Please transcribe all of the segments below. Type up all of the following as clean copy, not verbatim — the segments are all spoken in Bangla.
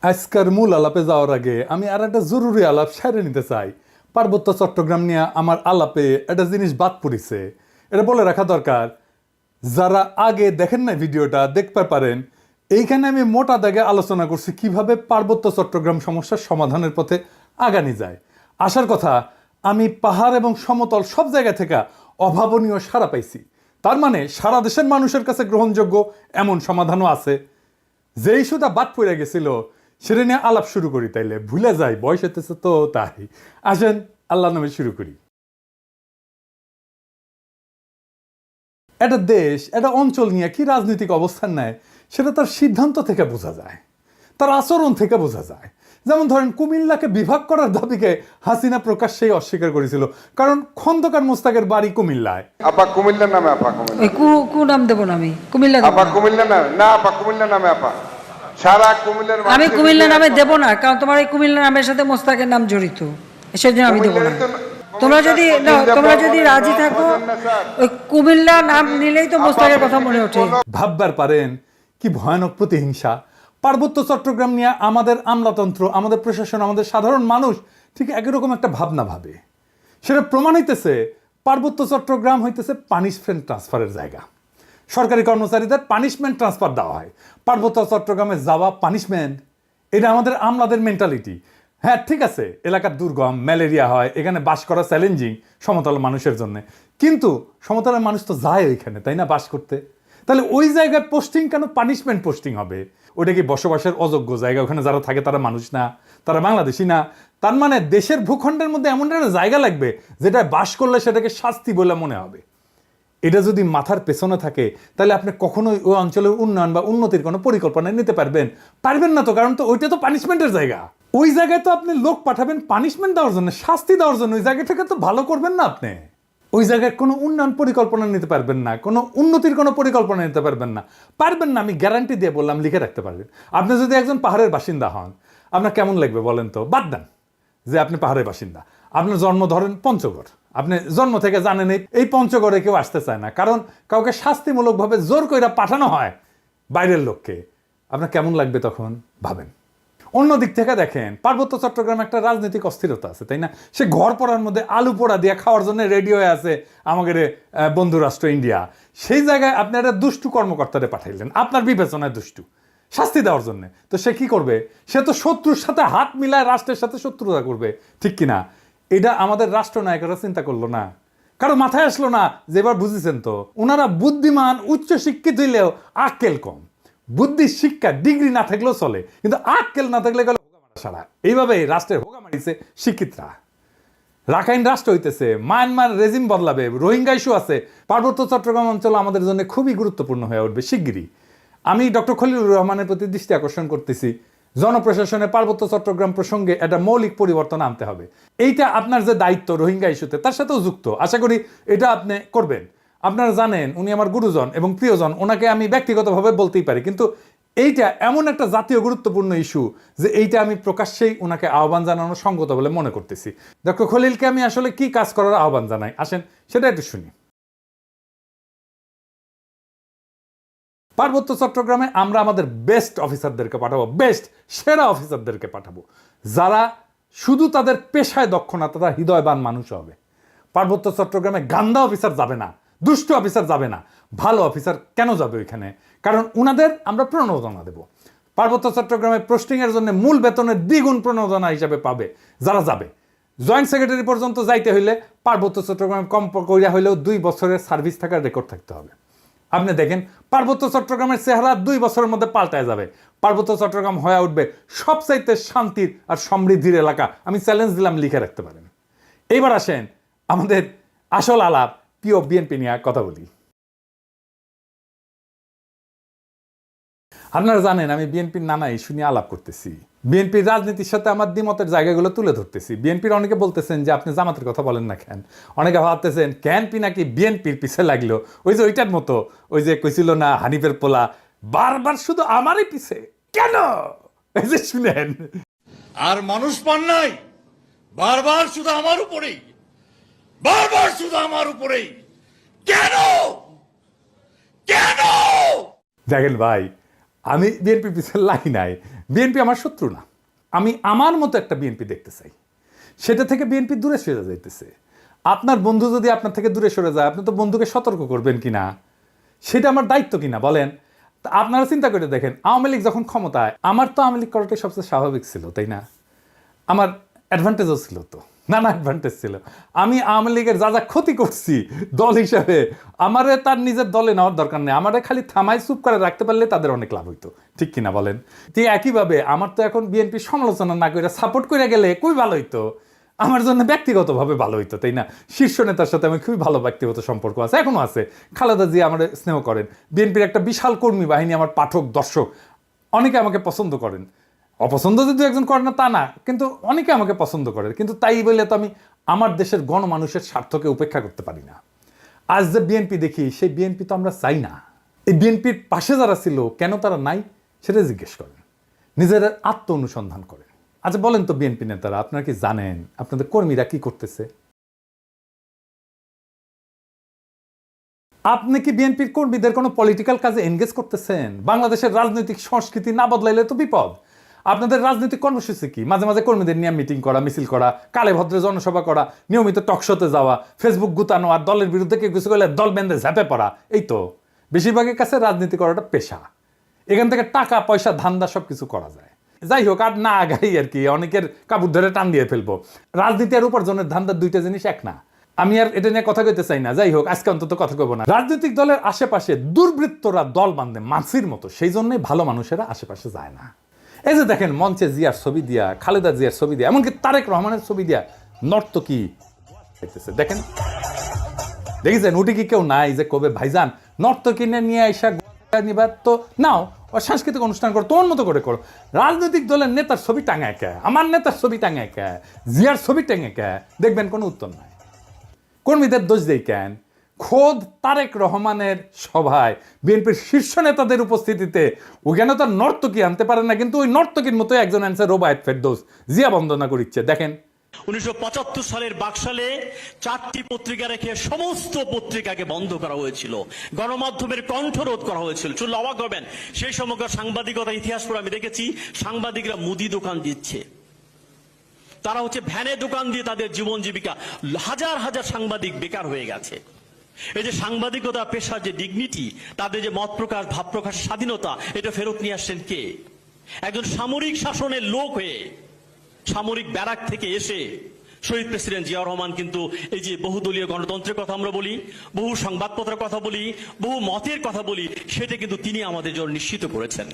আজকের মূল আলাপে যাওয়ার আগে আমি আর একটা জরুরি আলাপ সেরে নিতে চাই। পার্বত্য চট্টগ্রাম নিয়ে আমার আলাপে একটা জিনিস বাদ পড়িছে, এটা বলে রাখা দরকার। যারা আগে দেখেন না ভিডিওটা দেখতে পারেন, এইখানে আমি মোটা দাগে আলোচনা করছি কিভাবে পার্বত্য চট্টগ্রাম সমস্যার সমাধানের পথে আগানি যায়। আসার কথা, আমি পাহাড় এবং সমতল সব জায়গা থেকে অভাবনীয় সাড়া পাইছি। তার মানে সারা দেশের মানুষের কাছে গ্রহণযোগ্য এমন সমাধানও আছে। যে ইস্যুটা বাদ পড়ে গেছিল সেটা নিয়ে আলাপ শুরু করি, তাইলে ভুলে যাই, বয়স হতেছে তো তাই। আসেন আল্লাহ নামে শুরু করি। একটা দেশ একটা অঞ্চল নিয়ে কি রাজনৈতিক অবস্থান নেয় সেটা তার সিদ্ধান্ত থেকে বোঝা যায়, তার আচরণ থেকে বোঝা যায়। যেমন ধরেন, কুমিল্লাকে বিভাগ করার দাবিকে হাসিনা প্রকাশ্যেই অস্বীকার করেছিল, কারণ খন্দকার মোস্তাকের বাড়ি কুমিল্লায়। আপা কুমিল্লার নামে আপা কুমিল্লা কু নাম দেব না আমি কুমিল্লা আপা কুমিল্লা নামে না আপা কুমিল্লা নামে আপা সারা কুমিল্লার আমি কুমিল্লা নামে দেব না, কারণ তোমার এই কুমিল্লা নামের সাথে মোস্তাকের নাম জড়িত, সেজন্য আমি দেব না। তোমরা যদি রাজি থাকো ওই কুমিল্লা নাম নিলেই তো মোস্তাকের কথা মনে ওঠে। ভাববার পারেন কি ভয়ানক প্রতিহিংসা। পার্বত্য চট্টগ্রাম নিয়ে আমাদের আমলাতন্ত্র, আমাদের প্রশাসন, আমাদের সাধারণ মানুষ ঠিক একই রকম একটা ভাবনা ভাবে। সেটা প্রমাণ হইতেছে পার্বত্য চট্টগ্রাম হইতেছে পানিশমেন্ট ট্রান্সফারের জায়গা। সরকারি কর্মচারীদের পানিশমেন্ট ট্রান্সফার দেওয়া হয়, পার্বত্য চট্টগ্রামে যাওয়া পানিশমেন্ট। এটা আমাদের আমলাদের মেন্টালিটি। হ্যাঁ ঠিক আছে, এলাকার দুর্গম, ম্যালেরিয়া হয়, এখানে বাস করা চ্যালেঞ্জিং সমতলের মানুষের জন্য, কিন্তু সমতলের মানুষ তো যায় ওইখানে, তাই না, বাস করতে। তাহলে ওই জায়গায় পোস্টিং কেন পানিশমেন্ট পোস্টিং হবে? ওটা কি বসবাসের অযোগ্য জায়গা? ওখানে যারা থাকে তারা মানুষ না, তারা বাংলাদেশি না? তার মানে দেশের ভূখণ্ডের মধ্যে এমন একটা জায়গা লাগবে যেটা বাস করলে সেটাকে শাস্তি বলে মনে হবে। এটা যদি মাথার পেছনে থাকে তাহলে আপনি কখনোই ওই অঞ্চলের উন্নয়ন বা উন্নতির কোনো পরিকল্পনা নিতে পারবেন না তো, কারণ তো ওইটা তো পানিশমেন্টের জায়গা। ওই জায়গায় তো আপনি লোক পাঠাবেন পানিশমেন্ট দেওয়ার জন্য, শাস্তি দেওয়ার জন্য। ওই জায়গাটাকে তো ভালো করবেন না আপনি। ওই জায়গায় কোনো উন্নয়ন পরিকল্পনা নিতে পারবেন না, কোনো উন্নতির কোনো পরিকল্পনা নিতে পারবেন না। আমি গ্যারান্টি দিয়ে বললাম, লিখে রাখতে পারবেন। আপনি যদি একজন পাহাড়ের বাসিন্দা হন, আপনার কেমন লাগবে বলেন তো? বাদ দেন যে আপনি পাহাড়ের বাসিন্দা, আপনার জন্ম ধরেন পঞ্চগড়, আপনি জন্ম থেকে জানেন এই পঞ্চগড়ে কেউ আসতে চায় না, কারণ কাউকে শাস্তিমূলকভাবে জোর করে পাঠানো হয় বাইরের লোককে। আপনার কেমন লাগবে তখন ভাবেন। অন্য দিক থেকে দেখেন, পার্বত্য চট্টগ্রামে একটা রাজনৈতিক অস্থিরতা আছে, তাই না? সে ঘর পড়ার মধ্যে আলু পোড়া দিয়ে খাওয়ার জন্য রেডি হয়ে আছে আমাদের বন্ধু রাষ্ট্র ইন্ডিয়া। সেই জায়গায় আপনি একটা দুষ্টু কর্মকর্তারে পাঠাইলেন, আপনার বিবেচনায় দুষ্টু, শাস্তি দেওয়ার জন্য। তো সে কি করবে? সে তো শত্রুর সাথে হাত মিলায় রাষ্ট্রের সাথে শত্রুতা করবে, ঠিক কিনা? এটা আমাদের রাষ্ট্রনায়করা চিন্তা করলো না, কারো মাথায় আসলো না যে এবার বুঝেছেন তো, ওনারা বুদ্ধিমান উচ্চ শিক্ষিত হইলেও আক্কেল কম। বুদ্ধি শিক্ষা ডিগ্রি না থাকলেও চলে, কিন্তু আক্কেল না থাকলে গেল সারা। এইভাবে রাষ্ট্রের হোগা মারিছে শিক্ষিতরা। রাখাইন রাষ্ট্র হইতেছে, মায়ানমার রেজিম বদলাবে, রোহিঙ্গা ইস্যু আছে। পার্বত্য চট্টগ্রাম অঞ্চল আমাদের জন্য খুবই গুরুত্বপূর্ণ হয়ে উঠবে শিগগিরই। আমি ডক্টর খলিলুর রহমানের প্রতি দৃষ্টি আকর্ষণ করতেছি, জনপ্রশাসনে পার্বত্য চট্টগ্রাম প্রসঙ্গে একটা মৌলিক পরিবর্তন আনতে হবে। এইটা আপনার যে দায়িত্ব রোহিঙ্গা ইস্যুতে, তার সাথেও যুক্ত। আশা করি এটা আপনি করবেন। আপনারা জানেন উনি আমার গুরুজন এবং প্রিয়জন, ওনাকে আমি ব্যক্তিগতভাবে বলতেই পারি, কিন্তু এইটা এমন একটা জাতীয় গুরুত্বপূর্ণ ইস্যু যে এইটা আমি প্রকাশ্যেই ওনাকে আহ্বান জানানো সঙ্গত বলে মনে করতেছি। ডক্টর খলিলকে আমি আসলে কি কাজ করার আহ্বান জানাই, আসেন সেটা একটু শুনি। পার্বত্য চট্টগ্রামে আমরা আমাদের বেস্ট অফিসারদেরকে পাঠাবো, বেস্ট সেরা অফিসারদেরকে পাঠাবো, যারা শুধু তাদের পেশায় দক্ষ না, তারা হৃদয়বান মানুষ হবে। পার্বত্য চট্টগ্রামে গান্দা অফিসার যাবে না, দুষ্ট অফিসার যাবে না, ভালো অফিসার কেন যাবে ওইখানে? কারণ উনাদের আমরা প্রণোদনা দেব। পার্বত্য চট্টগ্রামে পোস্টিংয়ের জন্য মূল বেতনের দ্বিগুণ প্রণোদনা হিসাবে পাবে যারা যাবে। জয়েন্ট সেক্রেটারি পর্যন্ত যাইতে হইলে পার্বত্য চট্টগ্রামে কম করিয়া হইলেও 2 বছরের সার্ভিস থাকার রেকর্ড থাকতে হবে। আপনি দেখেন পার্বত্য চট্টগ্রামের চেহারা 2 বছরের মধ্যে পাল্টায় যাবে। পার্বত্য চট্টগ্রাম হয়ে উঠবে সবচাইতে শান্তির আর সমৃদ্ধির এলাকা। আমি চ্যালেঞ্জ দিলাম, লিখে রাখতে পারেন। এইবার আসেন আমাদের আসল আলাপ, প্রিয় বিএনপি নিয়ে কথা বলি। আপনারা জানেন আমি বিএনপির নানা ইস্যু নিয়ে আলাপ করতেছি, বিএনপির রাজনীতির সাথে আমার দ্বিমতের জায়গাগুলো তুলে ধরতেছি। বিএনপির অনেকে বলতেছেন যে আপনি জামাতের কথা বলেন না কেন, অনেকে ভাবতেছেন ক্যানপি নাকি বিএনপির পিছে লাগলো। ওই যে ওইটার মতো, ওই যে কইছিল না হানিফের পোলা, বারবার শুধু আমারই পিছে কেন? এই যে শুনেন, আর মানুষ পান নাই, বারবার শুধু আমার উপরেই, বারবার শুধু আমার উপরেই কেন কেন? দেখেন ভাই, আমি বিএনপির পিছনে লাগি নাই, বিএনপি আমার শত্রু না। আমি আমার মতো একটা বিএনপি দেখতে চাই, সেটা থেকে বিএনপি দূরে সরে যাইতেছে। আপনার বন্ধু যদি আপনার থেকে দূরে সরে যায়, আপনি তো বন্ধুকে সতর্ক করবেন কিনা, সেটা আমার দায়িত্ব কিনা বলেন। তা আপনারা চিন্তা করে দেখেন, আওয়ামী লীগ যখন ক্ষমতায়, আমার তো আওয়ামী লীগ করাটাই সবচেয়ে স্বাভাবিক ছিল, তাই না? আমার অ্যাডভান্টেজও ছিল তো, নানা অ্যাডভান্টেজ ছিল। আমি আওয়ামী লীগের যা যা ক্ষতি করছি দল হিসাবে, আমারে তার নিজের দলে নেওয়ার দরকার নেই, আমারে খালি থামাই চুপ করে রাখতে পারলে তাদের অনেক লাভ হইতো, ঠিক কিনা বলেন? ঠিক একইভাবে আমার তো এখন বিএনপি সমালোচনা না করে সাপোর্ট করে গেলে খুবই ভালো হইতো, আমার জন্য ব্যক্তিগতভাবে ভালো হইতো, তাই না? শীর্ষ নেতার সাথে আমি খুবই ভালো ব্যক্তিগত সম্পর্ক আছে, এখনো আছে। খালেদা জিয়া আমার স্নেহ করেন, বিএনপির একটা বিশাল কর্মী বাহিনী, আমার পাঠক দর্শক অনেকে আমাকে পছন্দ করেন। অপছন্দ যদি একজন করে না তা না, কিন্তু অনেকে আমাকে পছন্দ করে। কিন্তু তাই বলে তো আমি আমার দেশের গণমানুষের স্বার্থকে উপেক্ষা করতে পারি না। আজ যে বিএনপি দেখি, সেই বিএনপি তো আমরা চাই না। এই বিএনপির পাশে যারা ছিল, কেন তারা নাই সেটা জিজ্ঞেস করেন, নিজের আত্ম অনুসন্ধান করেন। আচ্ছা বলেন তো বিএনপি নেতারা, আপনারা কি জানেন আপনাদের কর্মীরা কি করতেছে? আপনি কি বিএনপির কর্মীদের কোনো পলিটিক্যাল কাজে এনগেজ করতেছেন? বাংলাদেশের রাজনৈতিক সংস্কৃতি না বদলাইলে তো বিপদ। আপনাদের রাজনৈতিক কর্মসূচি কি? মাঝে মাঝে কর্মীদের নিয়ে মিটিং করা, মিছিল করা, কালে ভদ্রে জনসভা করা, নিয়মিত টকশোতে যাওয়া, ফেসবুক গুতানো, আর দলের বিরুদ্ধে কেউ কিছু করলে দল বেঁধে ঝাঁপে পড়া। এই তো বেশিরভাগের কাছে রাজনীতি করাটা পেশা। এখান থেকে টাকা পয়সা ধান্দা সব কিছু করা যায়। যাই হোক, আর না আগাই আর কি, অনেকের কাপড় ধরে টান দিয়ে ফেলবো। রাজনীতি আর উপার্জনের ধান্দার দুইটা জিনিস এক না। আমি আর এটা নিয়ে কথা কইতে চাই না। যাই হোক, আজকে অন্তত কথা কইব না। রাজনৈতিক দলের আশেপাশে দুর্বৃত্তরা দল বাঁধে মাছির মতো, সেই জন্যই ভালো মানুষেরা আশেপাশে যায় না। এই যে দেখেন, মঞ্চে জিয়ার ছবি দিয়া, খালেদা জিয়ার ছবি দিয়া, এমনকি তারেক রহমানের ছবি দিয়া নর্তকী দেখেন, দেখেছেন? উঠে কি কেউ নাই যে কবে ভাইজান নর্তকী নিয়ে আইসা নিবার তো নাও, সাংস্কৃতিক অনুষ্ঠান করো, তোমার মতো করে করো। রাজনৈতিক দলের নেতার ছবি টাঙায় কে, আমার নেতার ছবি টাঙায় কে, জিয়ার ছবি টাঙায় কে, দেখবেন কোনো উত্তর নাই। কর্মীদের দোষ দেই কেন? খোদ তারেক রহমানের সভায় বিএনপির শীর্ষ নেতাদের উপস্থিতিতে ওখানে তো নর্তকী আনতে পারে না, কিন্তু ওই নর্তকীর মতো একজন আনছে রোবায়েত ফেরদৌস, জিয়া বন্দনা করিচ্ছে। দেখেন 1975 সালের বাকশালে 4টি পত্রিকা রেখে সমস্ত পত্রিকাকে বন্ধ করা হয়েছিল, গণমাধ্যমের কণ্ঠরোধ করা হয়েছিল। শুনলে অবাক হবেন, সেই সময়কার সাংবাদিকতা ইতিহাস পড়ে আমি দেখেছি সাংবাদিকরা মুদি দোকান দিচ্ছে, তারা হচ্ছে ভ্যানে দোকান দিয়ে তাদের জীবন জীবিকা। হাজার হাজার সাংবাদিক বেকার হয়ে গেছে। এই যে সাংবাদিকতা পেশার যে ডিগনিটি, তাদের যে মত প্রকাশ ভাব প্রকাশের স্বাধীনতা, এটা ফেরত নিয়ে আসছেন কে? একজন সামরিক শাসনের লোক হয়ে, সামরিক ব্যারাক থেকে এসে শহীদ প্রেসিডেন্ট জিয়াউর রহমান কিন্তু এই যে বহুদলীয় গণতন্ত্রের কথা আমরা বলি, বহু সংবাদপত্রের কথা বলি, বহু মতের কথা বলি, সেটা কিন্তু তিনি আমাদের জন্য নিশ্চিত করেছেন।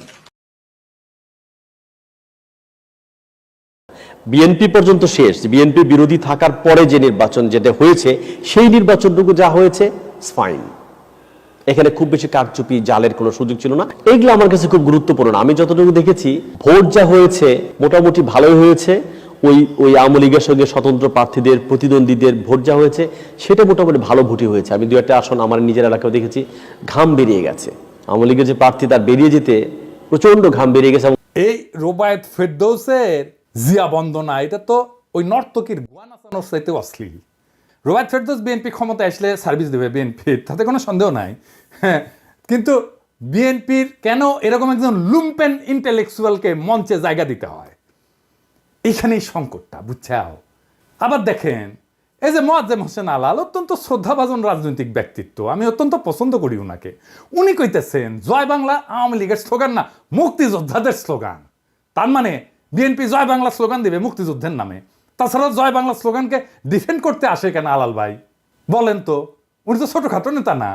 বিএনপি পর্যন্ত শেষ, বিএনপি বিরোধী থাকার পরে যে নির্বাচন যেটা হয়েছে, সেই নির্বাচনটুকু যা হয়েছে ফাইন। এখানে খুব বেশি কারচুপি জালের কোনো সুযোগ ছিল না। এগুলো আমার কাছে খুব গুরুত্বপূর্ণ। আমি যতটুকু দেখেছি, ভোট যা হয়েছে মোটামুটি ভালোই হয়েছে। ওই আওয়ামী লীগের সঙ্গে স্বতন্ত্র প্রার্থীদের, প্রতিদ্বন্দ্বীদের ভোট যা হয়েছে সেটা মোটামুটি ভালো ভোটই হয়েছে। আমি দু একটা আসন আমার নিজের এলাকায় দেখেছি, ঘাম বেরিয়ে গেছে। আওয়ামী লীগের যে প্রার্থী, তার বেরিয়ে যেতে প্রচন্ড ঘাম বেরিয়ে গেছে। এই রোবায়েত ফেরদৌসের জিয়া বন্দনা, এটা তো ওই নর্তকীর গোয়া নাচানোর চাইতে অশ্লীল। রোবায়েত ফেরদৌস বিএনপি ক্ষমতায় আসলে সার্ভিস দেবে বিএনপির, তাতে কোনো সন্দেহ নাই। হ্যাঁ, কিন্তু বিএনপির কেন এরকম একজন লুম্পেন ইন্টেলেকচুয়ালকে মঞ্চে জায়গা দিতে হয়, এইখানেই সংকটটা, বুঝছাও? আবার দেখেন, এই যে মোয়াজ্জেম হোসেন আলাল, অত্যন্ত শ্রদ্ধাভাজন রাজনৈতিক ব্যক্তিত্ব, আমি অত্যন্ত পছন্দ করি উনাকে। উনি কইতেছেন জয় বাংলা আওয়ামী লীগের স্লোগান না, মুক্তিযোদ্ধাদের স্লোগান। তার মানে বিএনপি জয় বাংলা স্লোগান দিবে মুক্তিযুদ্ধের নামে। তাছাড়া জয় বাংলা স্লোগানকে ডিফেন্ড করতে আসে কেন আলাল ভাই? বলেন তো, উনি তো ছোটখাটো নেতা না।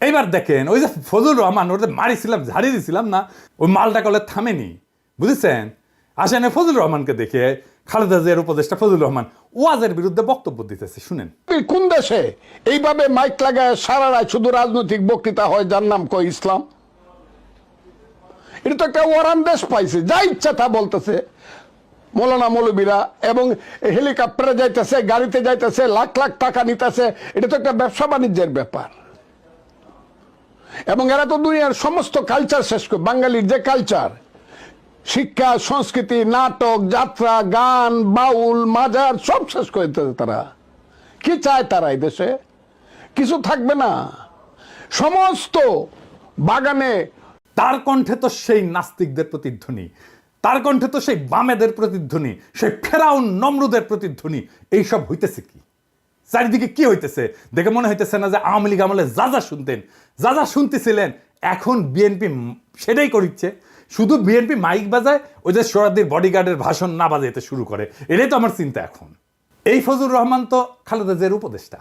এইবার দেখেন, ওই যে ফজলুর রহমান, ওর যে মারিছিলাম, ঝাড়িয়ে দিছিলাম না, ওই মালটা কলে থামেনি, বুঝেছেন? আসেন ফজলুর রহমানকে দেখে, খালেদা জিয়ার উপদেষ্টা ফজলুর রহমান ওয়াজের বিরুদ্ধে বক্তব্য দিতেছে, শুনেন। কোন দেশে এইভাবে মাইক লাগায় সারা রাত শুধু রাজনৈতিক বক্তৃতা হয়, যার নাম কয় ইসলাম? এটা তো একটা ওয়ারান দেশ পাইছে, যা ইচ্ছা তা বলতেছে মৌলানা মৌলবীরা, এবং হেলিকপ্টারে যাইতেছে, গাড়িতে যাইতেছে, লাখ লাখ টাকা নিতেছে। এটা তো একটা ব্যবসা বাণিজ্যের ব্যাপার। এবং এরা তো দুনিয়ার সমস্ত কালচার শেষ করে, বাঙালির যে কালচার, শিক্ষা, সংস্কৃতি, নাটক, যাত্রা, গান, বাউল, মাজার সব শেষ করে দিতেছে তারা। কি চায় তারা? এই দেশে কিছু থাকবে না। সমস্ত বাগানে তার কণ্ঠে তো সেই নাস্তিকদের প্রতিধ্বনি, তার কণ্ঠে তো সেই বামেদের প্রতিধ্বনি, সেই ফেরাউন নমরুদের প্রতিধ্বনি। এইসব হইতেছে কি চারিদিকে, কি হইতেছে? দেখে মনে হইতেছে না যে আওয়ামী লীগ আমলে যা যা শুনতেন, যা যা শুনতেছিলেন, এখন বিএনপি সেটাই করিচ্ছে। শুধু বিএনপি মাইক বাজায়, ওই যে সোহরাওয়ার্দীর বডিগার্ডের ভাষণ না বাজাইতে শুরু করে। এটাই তো আমার চিন্তা এখন। এই ফজলুর রহমান তো খালেদা জিয়ার উপদেষ্টা,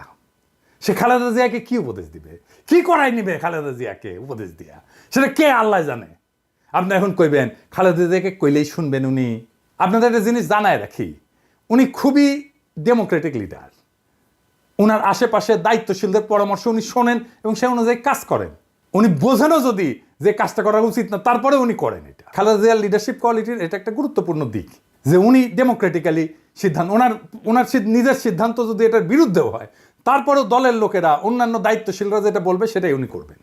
সে খালেদা জিয়াকে কি উপদেশ দিবে, কি করাই নিবে খালেদা জিয়াকে উপদেশ দিয়া, সেটা কে আল্লাহ জানে। আপনি এখন কইবেন খালেদা জিয়াকে কইলেই শুনবেন উনি? আপনাদের একটা জিনিস জানায় রাখি, উনি খুবই ডেমোক্রেটিক লিডার। উনার আশেপাশে দায়িত্বশীলদের পরামর্শ উনি শোনেন এবং সে অনুযায়ী কাজ করেন। উনি বোঝেনও যদি যে কাজটা করা উচিত না, তারপরে উনি করেন এটা। খালেদা জিয়ার লিডারশিপ কোয়ালিটির এটা একটা গুরুত্বপূর্ণ দিক যে উনি ডেমোক্রেটিক্যালি সিদ্ধান্ত, ওনার নিজের সিদ্ধান্ত যদি এটার বিরুদ্ধেও হয়, তারপরেও দলের লোকেরা, অন্যান্য দায়িত্বশীলরা যেটা বলবে সেটাই উনি করবেন।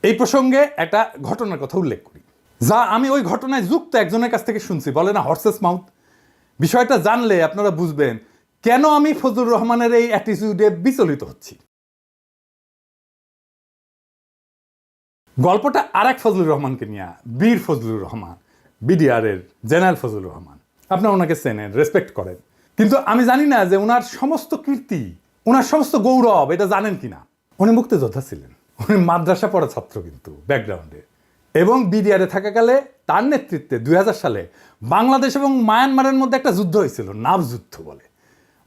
এই প্রসঙ্গে একটা ঘটনার কথা উল্লেখ করি, যা আমি ওই ঘটনায় যুক্ত একজনের কাছ থেকে শুনছি। বলে না হর্সেস মাউথ। বিষয়টা জানলে আপনারা বুঝবেন কেন আমি ফজলুর রহমানের এই অ্যাটিটিউডে বিচলিত হচ্ছি। গল্পটা আর এক ফজলুর রহমানকে নিয়ে, বীর ফজলুর রহমান, বিডিআর এর জেনারেল ফজলুর রহমান। আপনারা ওনাকে চেনেন, রেসপেক্ট করেন, কিন্তু আমি জানি না যে ওনার সমস্ত কীর্তি, ওনার সমস্ত গৌরব এটা জানেন কিনা। উনি মুক্তিযোদ্ধা ছিলেন, উনি মাদ্রাসা পড়া ছাত্র কিন্তু ব্যাকগ্রাউন্ডে, এবং বিডিআরে থাকাকালে তার নেতৃত্বে 2000 সালে বাংলাদেশ এবং মায়ানমারের মধ্যে একটা যুদ্ধ হয়েছিল, নাভ যুদ্ধ বলে।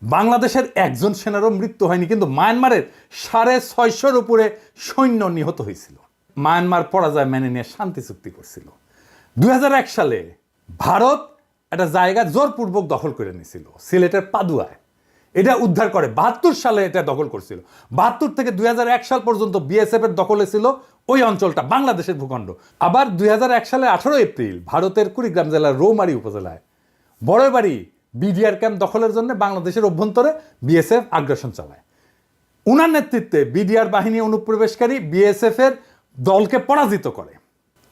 বাংলাদেশের একজন সেনারও মৃত্যু হয়নি, কিন্তু মায়ানমারের 650-র উপরে সৈন্য নিহত হয়েছিল। মায়ানমার পরাজয় মেনে নিয়ে শান্তি চুক্তি করছিল। 2001 সালে ভারত একটা জায়গা জোরপূর্বক দখল করে নিয়েছিল, সিলেটের পাদুয়ায়। এটা উদ্ধার করে 72 সালে এটা দখল করছিল। 72 থেকে 2001 সাল পর্যন্ত বিএসএফ এর দখলে ছিল ওই অঞ্চলটা, বাংলাদেশের ভূখণ্ড। আবার 2001 সালে 18 এপ্রিল ভারতের কুড়িগ্রাম জেলার রৌমারী উপজেলায় বড়বাড়ি বিডিআর ক্যাম্প দখলের জন্য বাংলাদেশের অভ্যন্তরে বিএসএফ আগ্রাসন চালায়। উনার নেতৃত্বে বিডিআর বাহিনী অনুপ্রবেশকারী বিএসএফ এর দলকে পরাজিত করে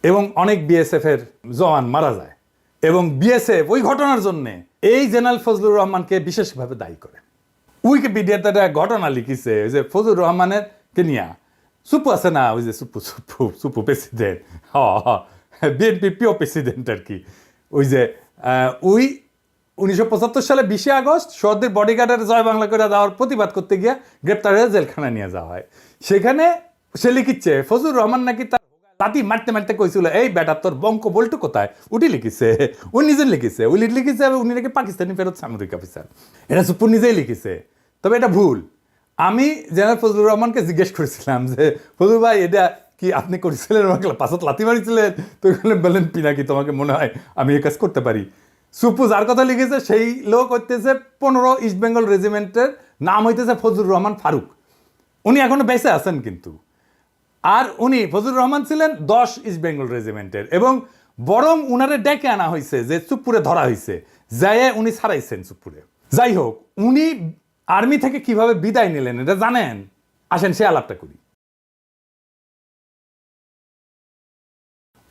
এবং অনেক বিএসএফ এর জওয়ান মারা যায়। এবং বিএসএফ ওই ঘটনার জন্য এই জেনারেল ফজলুর রহমানকে বিশেষভাবে দায়ী করে। উইকিপিডিয়াতে একটা ঘটনা লিখিছে, ওই যে ফজলুর রহমানের কে নিয়া, সুপু আছে না, ওই যে সুপু প্রেসিডেন্ট, বিএনপি পিও প্রেসিডেন্ট আর কি, ওই যে 1975 সালে 20 আগস্ট সোহরাওয়ার্দীর বডিগার্ডের জয় বাংলা করে দেওয়ার প্রতিবাদ করতে গিয়ে গ্রেপ্তার হয়ে জেলখানায় নিয়ে যাওয়া হয়। সেখানে সে লিখিচ্ছে ফজলুর রহমান নাকি তার লাঠি মারতে মারতে কইছিল, এই বেটা তোর বঙ্ক বল্টু কোথায়, উঠি লিখিছে, ও নিজে লিখিছে, উনি লিখিছে উনি নাকি পাকিস্তানি ফেরত সামরিক অফিসার। এটা সুপুর নিজেই লিখিছে, তবে এটা ভুল। আমি জেনারেল ফজলুর রহমানকে জিজ্ঞেস করেছিলাম যে ফজলুর ভাই এটা কি আপনি করেছিলেন, আমাকে পাশত লাথি মারিছিলেন? তো এখানে বললেন পিনাকি তোমাকে মনে হয় আমি এই কাজ করতে পারি। সুপু যার কথা লিখেছে সেই লোক হইতেছে 15 ইস্ট বেঙ্গল রেজিমেন্টের নাম হইতেছে ফজলুর রহমান ফারুক। উনি এখনো বেঁচে আছেন কিন্তু। আর উনি ফজলুর রহমান ছিলেন 10 ইস্ট বেঙ্গল রেজিমেন্টের, এবং বরং উনারে ডেকে আনা হয়েছে যে চুপপুরে ধরা হয়েছে, যাইয়ে উনি ছাড়াইছেন চুপপুরে। যাই হোক, উনি আর্মি থেকে কিভাবে বিদায় নিলেন এটা জানেন? আসেন সে আলাপটা করি।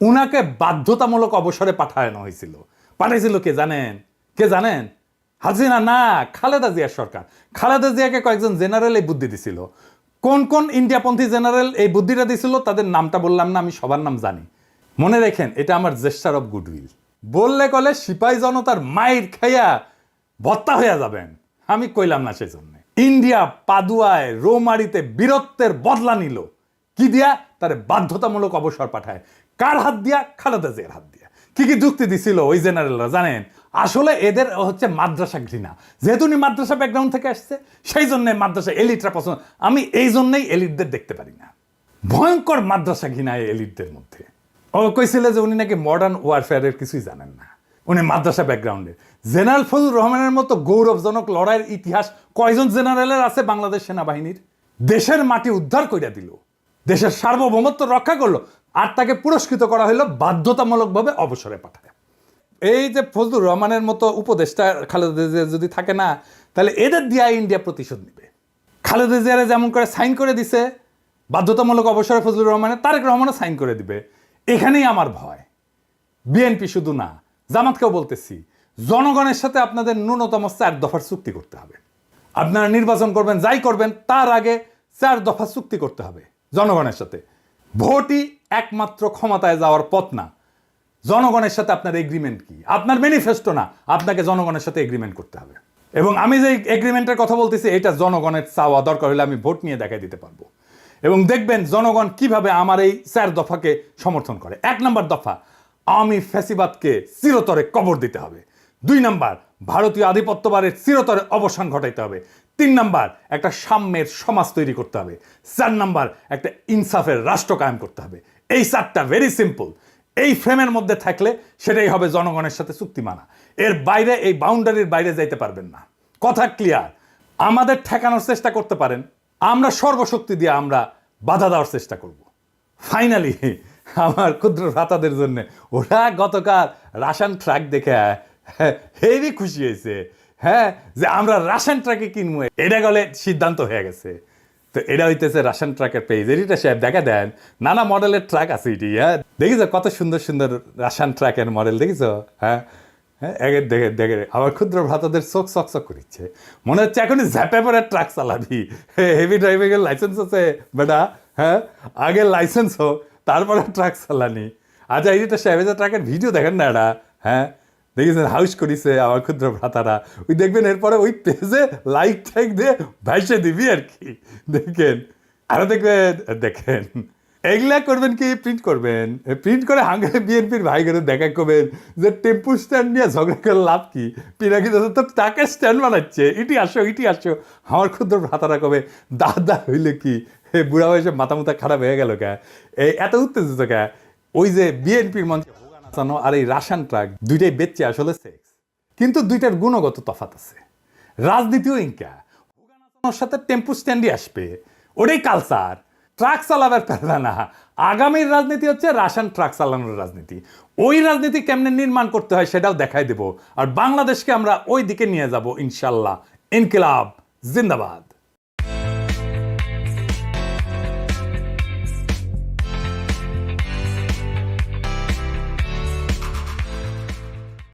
উনাকে বাধ্যতামূলক অবসরে পাঠানো হয়েছিল। পাঠাইছিল কে জানেন? কে জানেন? হাসিনা না, খালেদা জিয়ার সরকার। খালেদা জিয়াকে কয়েকজন জেনারেল এই বুদ্ধি দিছিল। কোন কোন ইন্ডিয়াপন্থী জেনারেল এই বুদ্ধিটা দিছিল তাদের নামটা বললাম না, আমি সবার নাম জানি। মনে রেখেন, এটা আমার জেস্টার অফ গুডউইল। বললে কলে সিপাহী জনতার মাইর খাইয়া ভত্তা হইয়া যাবেন, আমি কইলাম না সেই জন্য। ইন্ডিয়া পাদুয়ায় রৌমারিতে বীরত্বের বদলা নিল কি দিয়া? তারে বাধ্যতামূলক অবসর পাঠায়। কার হাত দিয়া? খালেদা জিয়ার হাত দিয়া। কি কি যুক্তি দিছিল ওই জেনারেলরা জানেন? আসলে এদের হচ্ছে মাদ্রাসা ঘৃণা। যেহেতু উনি মাদ্রাসা ব্যাকগ্রাউন্ড থেকে আসছে, সেই জন্য মাদ্রাসা এলিটরা পছন্দ। আমি এই জন্যই এলিটদের দেখতে পারি না। ভয়ঙ্কর মাদ্রাসা ঘৃণা এই এলিটদের মধ্যে। ও কইছিল যে উনি নাকি মডার্ন ওয়ারফেয়ারের কিছুই জানেন না, উনি মাদ্রাসা ব্যাকগ্রাউন্ডে। জেনারেল ফজলুর রহমানের মতো গৌরবজনক লড়াইয়ের ইতিহাস কয়জন জেনারেলের আছে বাংলাদেশ সেনাবাহিনীর? দেশের মাটি উদ্ধার কইরা দিল, দেশের সার্বভৌমত্ব রক্ষা করলো, আর তাকে পুরস্কৃত করা হলো বাধ্যতামূলকভাবে অবসরে পাঠায়। এই যে ফজলুর রহমানের মতো উপদেষ্টা খালেদা জিয়া যদি থাকে না, তাহলে এদের দিয়া ইন্ডিয়া প্রতিশোধ নেবে। খালেদা জিয়ারে যেমন করে সাইন করে দিছে বাধ্যতামূলক অবসরে ফজলুর রহমানের, তারেক রহমানও সাইন করে দিবে। এখানেই আমার ভয়। বিএনপি শুধু না, জামাতকেও বলতেছি, জনগণের সাথে আপনাদের ন্যূনতম 4 দফার চুক্তি করতে হবে। আপনারা নির্বাচন করবেন, যাই করবেন, তার আগে 4 দফা চুক্তি করতে হবে জনগণের সাথে। ভোটই একমাত্র ক্ষমতায় যাওয়ার পথ না। জনগণের সাথে আপনার এগ্রিমেন্ট কি? আপনার ম্যানিফেস্টো না, আপনাকে জনগণের সাথে এগ্রিমেন্ট করতে হবে। এবং আমি যে এগ্রিমেন্টের কথা বলতেছি এটা জনগণের চাওয়া, দরকার হলে আমি ভোট নিয়ে দেখাই দিতে পারবো। এবং দেখবেন জনগণ কিভাবে আমার এই 4 দফাকে সমর্থন করে। 1 নম্বর দফা, আওয়ামী ফ্যাসিবাদকে চিরতরে কবর দিতে হবে। 2 নম্বর, ভারতীয় আধিপত্যবাদের চিরতরে অবসান ঘটাইতে হবে। 3 নম্বর, একটা সাম্যের সমাজ তৈরি করতে হবে। 4 নম্বর, একটা ইনসাফের রাষ্ট্র কায়েম করতে হবে। এই 4টা ভেরি সিম্পল। এই ফ্রেমের মধ্যে থাকলে সেটাই হবে জনগণের সাথে চুক্তি মানা। এর বাইরে, এই বাউন্ডারির বাইরে যাইতে পারবেন না। কথা ক্লিয়ার? আমাদের ঠেকানোর চেষ্টা করতে পারেন, আমরা সর্বশক্তি দিয়ে আমরা বাধা দেওয়ার চেষ্টা করব। ফাইনালি আমার ক্ষুদ্র ভ্রাতাদের জন্য ওরা গতকাল রাশন ট্রাক দেখে হেভি খুশি হয়েছে, হ্যাঁ, যে আমরা রাশন ট্রাকে কিনবো। এটা গেলে সিদ্ধান্ত হয়ে গেছে। তো এটা হইতেছে রাশন ট্রাকের পেজ। এটা সাহেব দেখা দেন, নানা মডেলের ট্রাক আছে এটি। হ্যাঁ, দেখিস কত সুন্দর সুন্দর রাশন ট্রাকের মডেল দেখিস? হ্যাঁ হ্যাঁ, দেখে দেখে আমার ক্ষুদ্র ভ্রাতাদের চোখ চকচক করিচ্ছে। মনে হচ্ছে এখনই ঝ্যাপে পরে ট্রাক চালাবি। হেভি ড্রাইভিং এর লাইসেন্স আছে বেটা, হ্যাঁ, আগে লাইসেন্স হোক তারপরে ট্রাক চালানি। আচ্ছা, এইটা সাহেবের ট্রাকের ভিডিও দেখেন না এটা? হ্যাঁ, দেখেছেন হাউস করিছে আমার ক্ষুদ্র ভ্রাতারা। ওই দেখবেন এরপরে ওই পেজে লাইক টাইক দিয়ে ভাইসে দিবি আর কি। দেখেন আরো দেখবেন, দেখেন এগুলা করবেন কি, প্রিন্ট করবেন। প্রিন্ট করে হাঙ্গারে বিএনপির ভাই করে দেখা করবেন যে টেম্পু স্ট্যান্ড নিয়ে ঝগড়া করে লাভ কি, পিনাকি দাদা তো টাকা স্ট্যান্ড বানাচ্ছে, ইটি আসো ইটি আসো। আমার ক্ষুদ্র ভ্রাতারা কবে দাদা হইলে কি বুড়া বয়সে মাথা মুথা খারাপ হয়ে গেল কে, এই এত উত্তেজিত কে? ওই যে বিএনপির মঞ্চে হোগা নাচানো আর এই রাশন ট্রাক দুইটাই বেচছে আসলে সেক্স, কিন্তু দুইটার গুণগত তফাৎ আছে। রাজনীতিও ইনকা হোগা নাচানোর সাথে টেম্পু স্ট্যান্ডই আসবে, ওটাই কালচার। ট্রাক চালাবার পারবে না। আগামীর রাজনীতি হচ্ছে রাশন ট্রাক চালানোর রাজনীতি। ওই রাজনীতি কেমনে নির্মাণ করতে হয় সেটাও দেখাই দেব। আর বাংলাদেশকে আমরা ওই দিকে নিয়ে যাব ইনশাল্লাহ। ইনকিলাব জিন্দাবাদ।